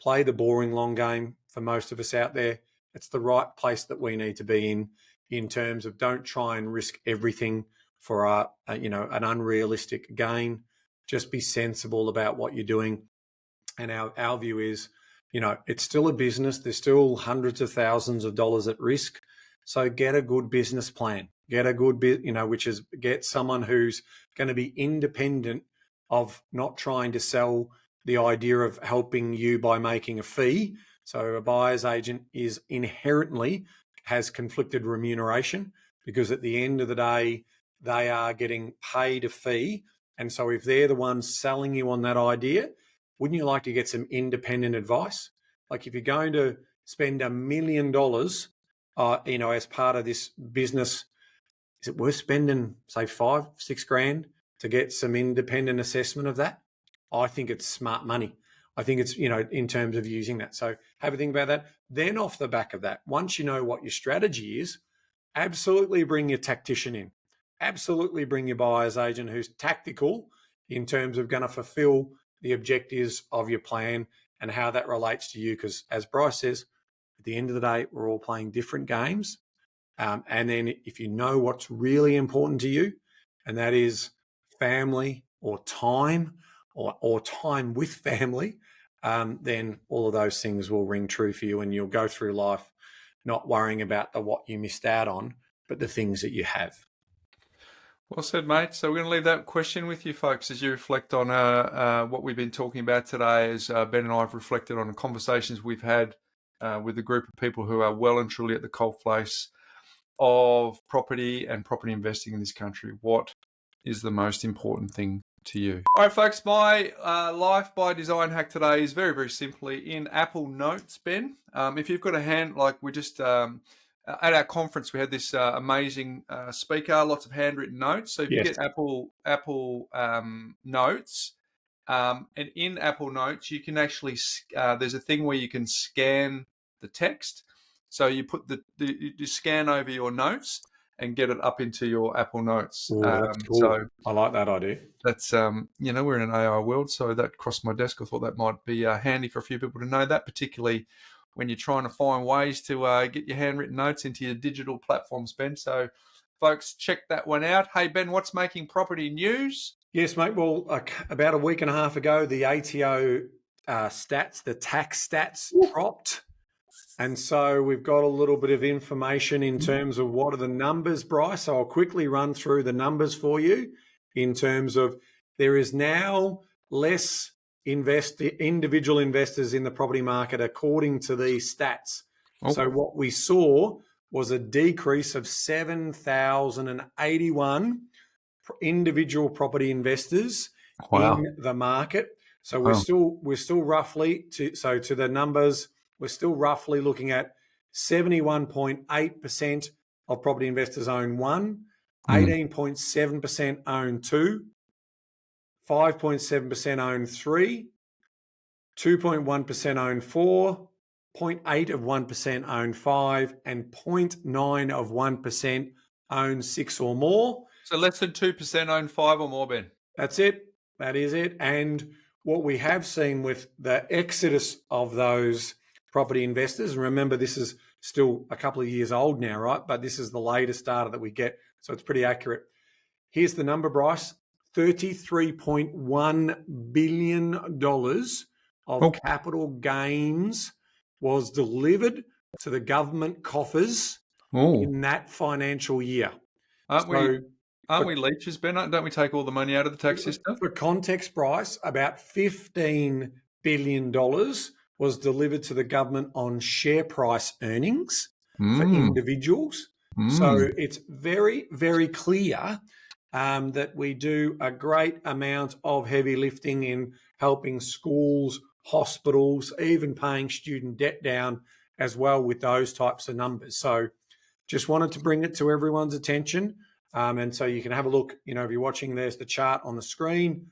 play the boring long game for most of us out there. It's the right place that we need to be in terms of don't try and risk everything for an unrealistic gain. Just be sensible about what you're doing. And our view is, it's still a business. There's still hundreds of thousands of dollars at risk. So get a good business plan. Get a good get someone who's going to be independent of not trying to sell the idea of helping you by making a fee. So a buyer's agent is inherently has conflicted remuneration, because at the end of the day, they are getting paid a fee. And so if they're the ones selling you on that idea, wouldn't you like to get some independent advice? Like if you're going to spend $1 million, as part of this business, is it worth spending, say, $5,000-6,000 to get some independent assessment of that? I think it's smart money. I think it's, in terms of using that. So have a think about that. Then off the back of that, once you know what your strategy is, absolutely bring your tactician in. Absolutely bring your buyer's agent who's tactical in terms of going to fulfill the objectives of your plan and how that relates to you. Because as Bryce says, at the end of the day, we're all playing different games. And then if you know what's really important to you, and that is family or time or time with family, then all of those things will ring true for you, and you'll go through life not worrying about what you missed out on, but the things that you have. Well said, mate. So we're going to leave that question with you folks as you reflect on what we've been talking about today, as Ben and I have reflected on the conversations we've had with a group of people who are well and truly at the coalface of property and property investing in this country. What is the most important thing to you? All right, folks, my life by design hack today is very, very simply in Apple Notes, Ben. If you've got a hand, like we just... at our conference, we had this amazing speaker, lots of handwritten notes. So if you get Apple Notes, and in Apple Notes, you can actually, there's a thing where you can scan the text. So you put you scan over your notes and get it up into your Apple Notes. Ooh, that's cool. So I like that idea. That's, we're in an AI world, so that crossed my desk. I thought that might be handy for a few people to know that, particularly when you're trying to find ways to get your handwritten notes into your digital platforms, Ben. So, folks, check that one out. Hey, Ben, what's making property news? Yes, mate. Well, about a week and a half ago, the ATO stats, the tax stats dropped. And so we've got a little bit of information in terms of what are the numbers, Bryce. So I'll quickly run through the numbers for you in terms of there is now less individual investors in the property market according to these stats. Okay. So what we saw was a decrease of 7,081 individual property investors in the market. So we're still roughly to the numbers, we're still roughly looking at 71.8% of property investors own one, 18.7% own two, 5.7% own three, 2.1% own four, 0.8 of 1% own five, and 0.9 of 1% own six or more. So less than 2% own five or more, Ben. That's it. That is it. And what we have seen with the exodus of those property investors, and remember this is still a couple of years old now, right? But this is the latest data that we get, so it's pretty accurate. Here's the number, Bryce. $33.1 billion of capital gains was delivered to the government coffers in that financial year. Aren't we leeches, Ben? Don't we take all the money out of the tax system? For context, Bryce, about $15 billion was delivered to the government on share price earnings for individuals. So it's very, very clear that we do a great amount of heavy lifting in helping schools, hospitals, even paying student debt down as well with those types of numbers. So just wanted to bring it to everyone's attention. And so you can have a look, if you're watching, there's the chart on the screen.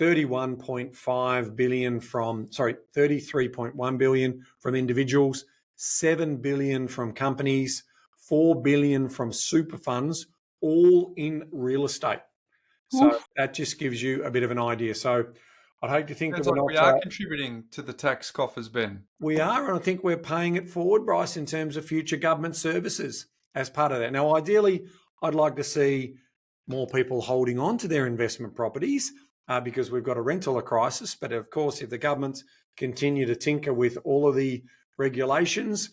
33.1 billion from individuals, 7 billion from companies, 4 billion from super funds, all in real estate. So that just gives you a bit of an idea. So I'd hate to think that we are contributing to the tax coffers, Ben. We are, and I think we're paying it forward, Bryce, in terms of future government services as part of that. Now, ideally, I'd like to see more people holding on to their investment properties because we've got a rental crisis. But of course, if the governments continue to tinker with all of the regulations,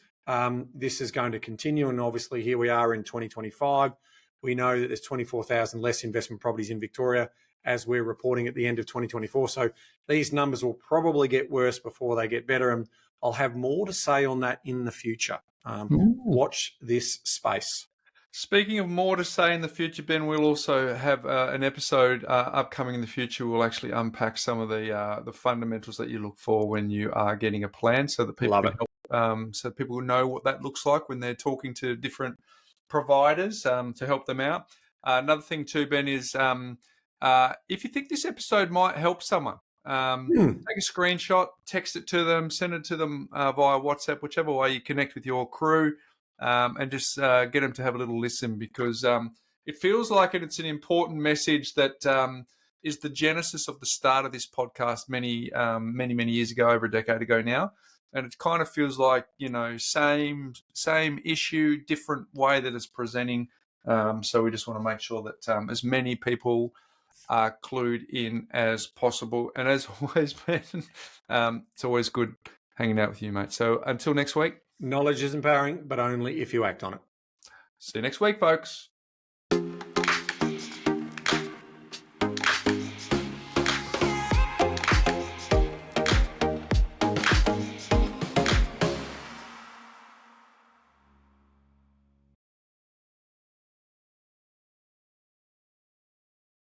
this is going to continue. And obviously, here we are in 2025. We know that there's 24,000 less investment properties in Victoria as we're reporting at the end of 2024. So these numbers will probably get worse before they get better. And I'll have more to say on that in the future. Watch this space. Speaking of more to say in the future, Ben, we'll also have an episode upcoming in the future. We'll actually unpack some of the fundamentals that you look for when you are getting a plan, so that people can help, so people know what that looks like when they're talking to different providers to help them out. Another thing too, Ben, is if you think this episode might help someone, take a screenshot, text it to them, send it to them via WhatsApp, whichever way you connect with your crew. And just get them to have a little listen, because it feels like it's an important message that is the genesis of the start of this podcast many years ago, over a decade ago now. And it kind of feels like, same issue, different way that it's presenting. So we just want to make sure that as many people are clued in as possible. And as always, Ben, it's always good hanging out with you, mate. So until next week. Knowledge is empowering, but only if you act on it. See you next week, folks.